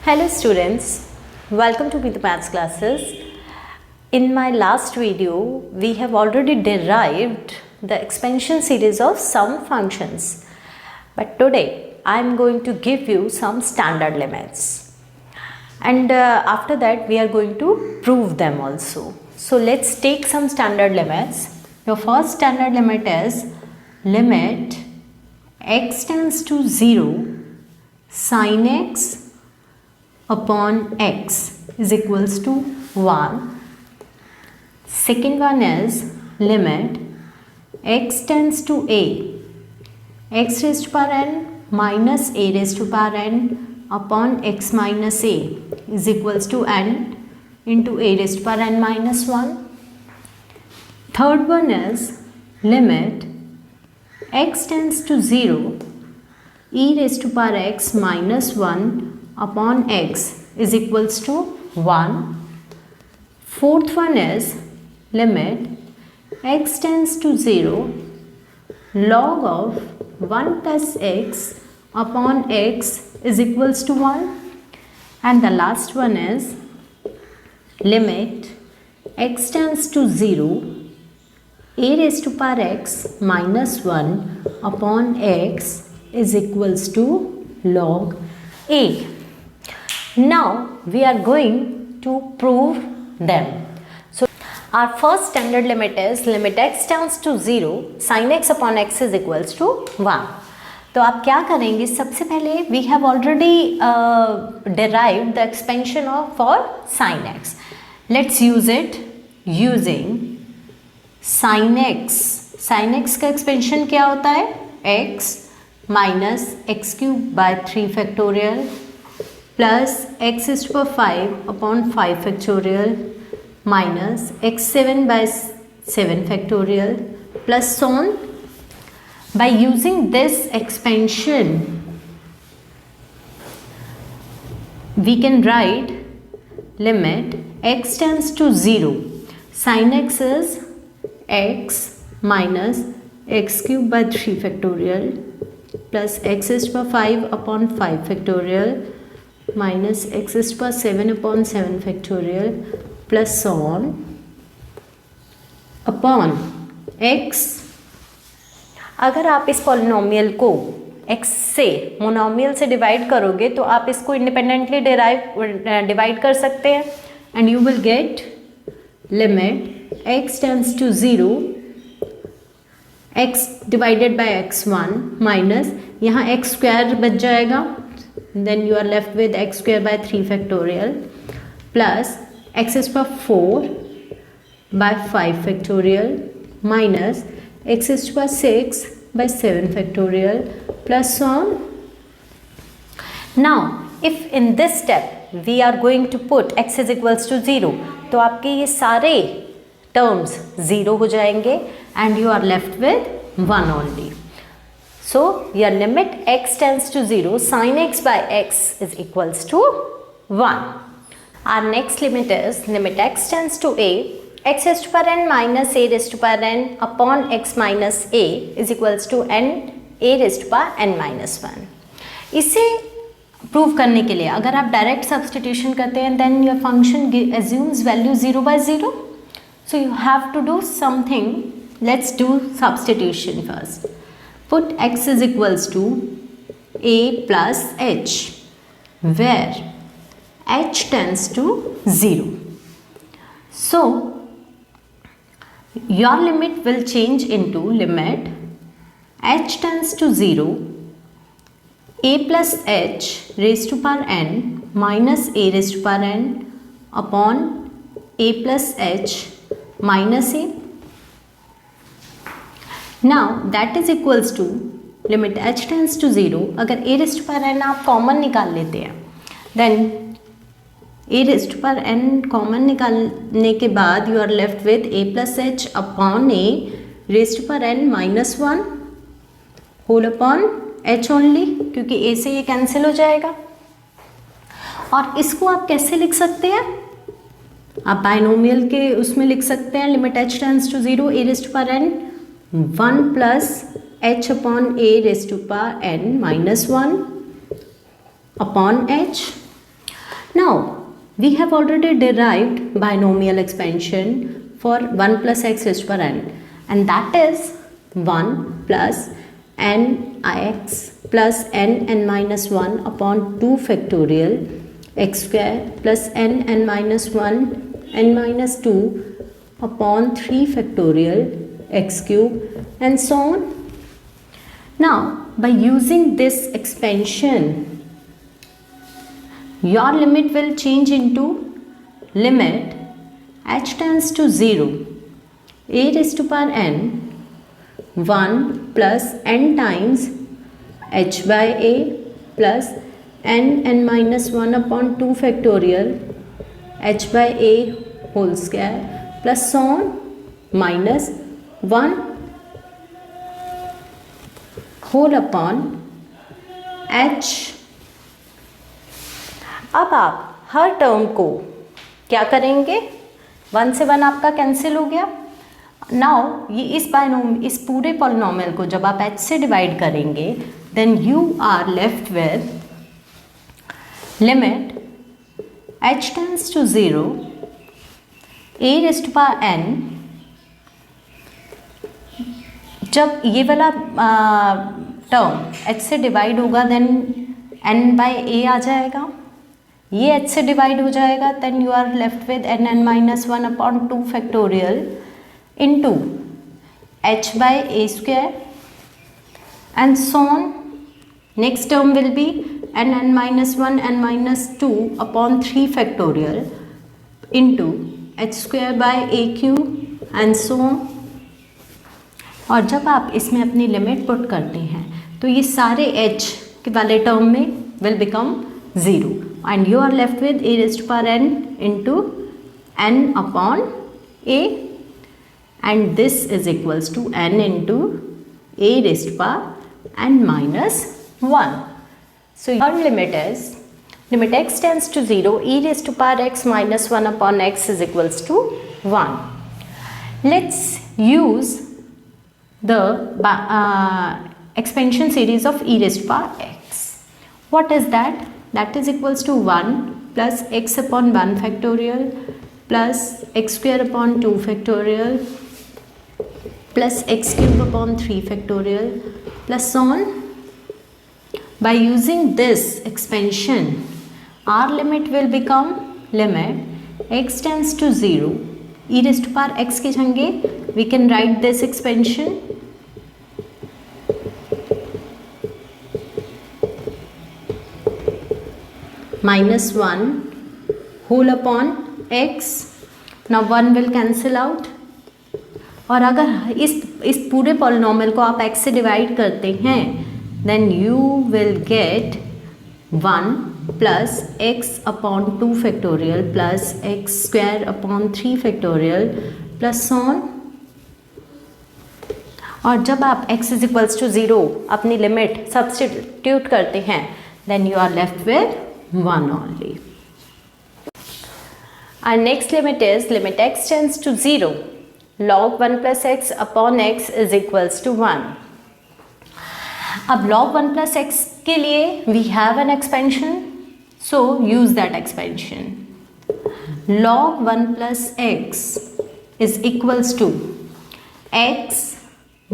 Hello students, welcome to the Maths classes. In my last video, we have already derived the expansion series of some functions. But today, I am going to give you some standard limits. And after that, we are going to prove them also. So let's take some standard limits. Your first standard limit is limit x tends to 0 sin x upon x is equals to 1. Second one is limit x tends to a x raised to power n minus a raised to power n upon x minus a is equals to n into a raised to power n minus 1. Third one is limit x tends to 0 e raised to power x minus 1 upon x is equals to 1. Fourth one is limit x tends to 0 log of 1 plus x upon x is equals to 1. And the last one is limit x tends to 0 a raised to power x minus 1 upon x is equals to log a. Now we are going to prove them. So our first standard limit is limit x tends to 0 sin x upon x is equals to 1. तो आप क्या करेंगे, सबसे पहले we have already derived the expansion of for sin x. Let's use it using sin x. sin x का expansion क्या होता है, x minus x cube by 3 factorial plus x is to 5 upon 5 factorial minus x 7 by 7 factorial plus so on. By using this expansion, we can write limit x tends to 0 sin x is x minus x cube by 3 factorial plus x is to 5 upon 5 factorial minus x is to 7 upon 7 factorial plus so on upon x. अगर आप इस polynomial को x से monomial से divide करोगे तो आप इसको इंडिपेंडेंटली डिवाइड कर सकते हैं and you will get limit x tends to 0 x divided by x1 minus यहाँ x स्क्वायर बच जाएगा, then you are left with x square by 3 factorial plus x is पर 4 by 5 factorial minus x is to 6 by 7 factorial plus so on. Now if in this step we are going to put x is equals to 0 तो आपके ये सारे terms 0 हो जाएंगे and you are left with 1 only. So your limit x tends to 0 sin x by x is equals to 1. Our next limit is limit x tends to a x raised to power n minus a raised to power n upon x minus a is equals to n a raised to power n minus 1. इसे prove करने के लिए अगर आप direct substitution करते हैं then your function assumes value 0 by 0. So you have to do something. Let's do substitution first. Put x is equals to a plus h where h tends to 0. So your limit will change into limit h tends to 0 a plus h raised to power n minus a raised to power n upon a plus h minus a. Now that is equals to limit h tends to 0. अगर a raised to power n आप common निकाल लेते हैं then a raised to power n common निकालने के बाद you are left with a plus h upon a raised to power n minus 1 whole upon h only, क्योंकि a से ये कैंसिल हो जाएगा. और इसको आप कैसे लिख सकते हैं, आप बाइनोमियल के उसमें लिख सकते हैं limit h tends to 0 a raised to power n 1 plus h upon a raised to power n minus 1 upon h. Now we have already derived binomial expansion for 1 plus x raised to power n, and that is 1 plus n x plus n minus 1 upon 2 factorial x square plus n minus 1 n minus 2 upon 3 factorial x cube and so on. Now by using this expansion, your limit will change into limit h tends to 0 a raised to power n 1 plus n times h by a plus n minus 1 upon 2 factorial h by a whole square plus so on minus 1 whole upon h. अब आप हर term को क्या करेंगे, 1 से 1 आपका cancel हो गया. Now ये इस पूरे पॉलिनोमियल को जब आप h से डिवाइड करेंगे, then you are left with limit h tends to 0 a raised to power n. जब ये वाला टर्म h से डिवाइड होगा देन n बाई a आ जाएगा, ये h से डिवाइड हो जाएगा, then you are left with n minus 1 upon 2 factorial into h by a square and so on. Next term will be n minus 1 n minus 2 upon 3 factorial into h square by a cube and so on. और जब आप इसमें अपनी limit put करते हैं तो ये सारे h के वाले टर्म में will become 0 and you are left with a raised to power n into n upon a, and this is equals to n into a raised to power n minus 1. So your limit is limit x tends to 0 e raised to power x minus 1 upon x is equals to 1. Let's use the expansion series of e raised to power x. What is that? That is equals to 1 plus x upon 1 factorial plus x square upon 2 factorial plus x cube upon 3 factorial plus so on. By using this expansion, our limit will become limit x tends to 0 e raised to power x के जगह we can write this expansion minus 1 whole upon x. now 1 will cancel out. और अगर इस पूरे polynomial को आप x से divide करते हैं then you will get 1 plus x upon 2 factorial plus x square upon 3 factorial plus so on. और जब आप x इज इक्वल्स टू 0 अपनी लिमिट सब्स्टिट्यूट करते हैं then you are left with 1 only. Our next limit is limit x tends to 0 log 1 plus x upon x is equals to 1. अब log 1 plus x के लिए we have an expansion, so use that expansion. log 1 plus x is equals to x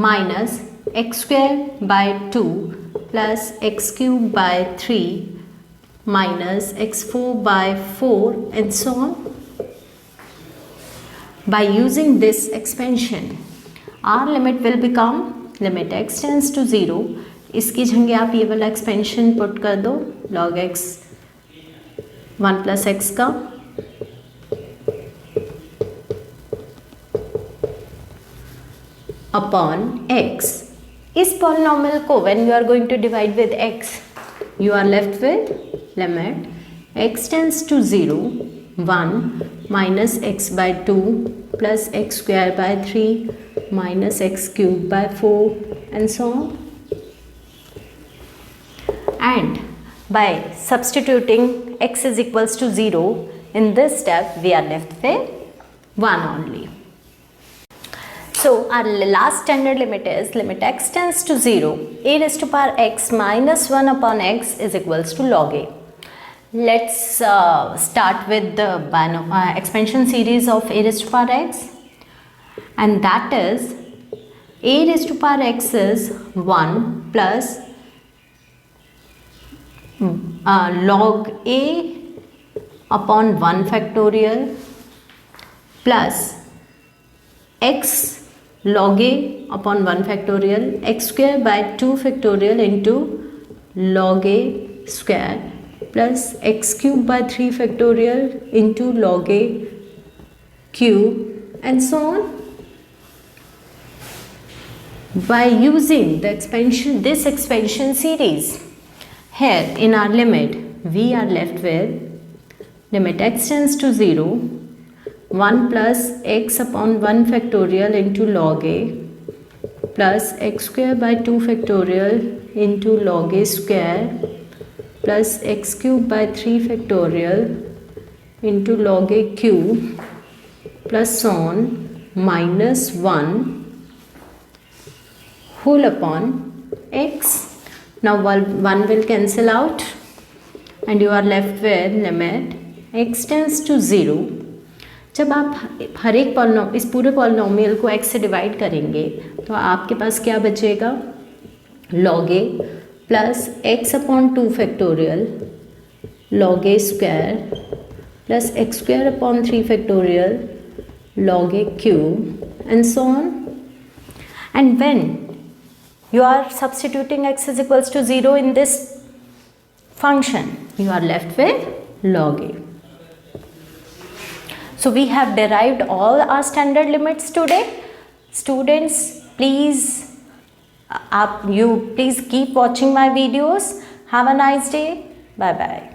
minus x square by 2 plus x cube by 3 minus x4 by 4 and so on. By using this expansion, our limit will become limit x tends to 0. इसकी जगह आप ये वाला expansion put कर दो log x 1 plus x का upon x. इस polynomial को when you are going to divide with x, you are left with limit x tends to 0 1 minus x by 2 plus x square by 3 minus x cube by 4 and so on. And by substituting x is equals to 0 in this step we are left with 1 only. So our last standard limit is limit x tends to 0 a raised to power x minus 1 upon x is equals to log a. Let's start with the expansion series of a raised to power x, and that is a raised to power x is 1 plus log a upon 1 factorial plus x log a upon 1 factorial x square by 2 factorial into log a square plus x cube by 3 factorial into log a cube, and so on. By using the this expansion series, here in our limit we are left with limit x tends to 0, 1 plus x upon 1 factorial into log a plus x square by 2 factorial into log a square plus x cube by 3 factorial into log a cube plus so on minus 1 whole upon x. Now 1 will cancel out and you are left with limit x tends to 0. जब आप हर एक इस पूरे polynomial को x से divide करेंगे तो आपके पास क्या बचेगा, log a plus x upon 2 factorial log a square plus x square upon 3 factorial log a cube and so on. And when you are substituting x is equals to 0 in this function, you are left with log a. So we have derived all our standard limits today. Students, please keep watching my videos. Have a nice day. Bye bye.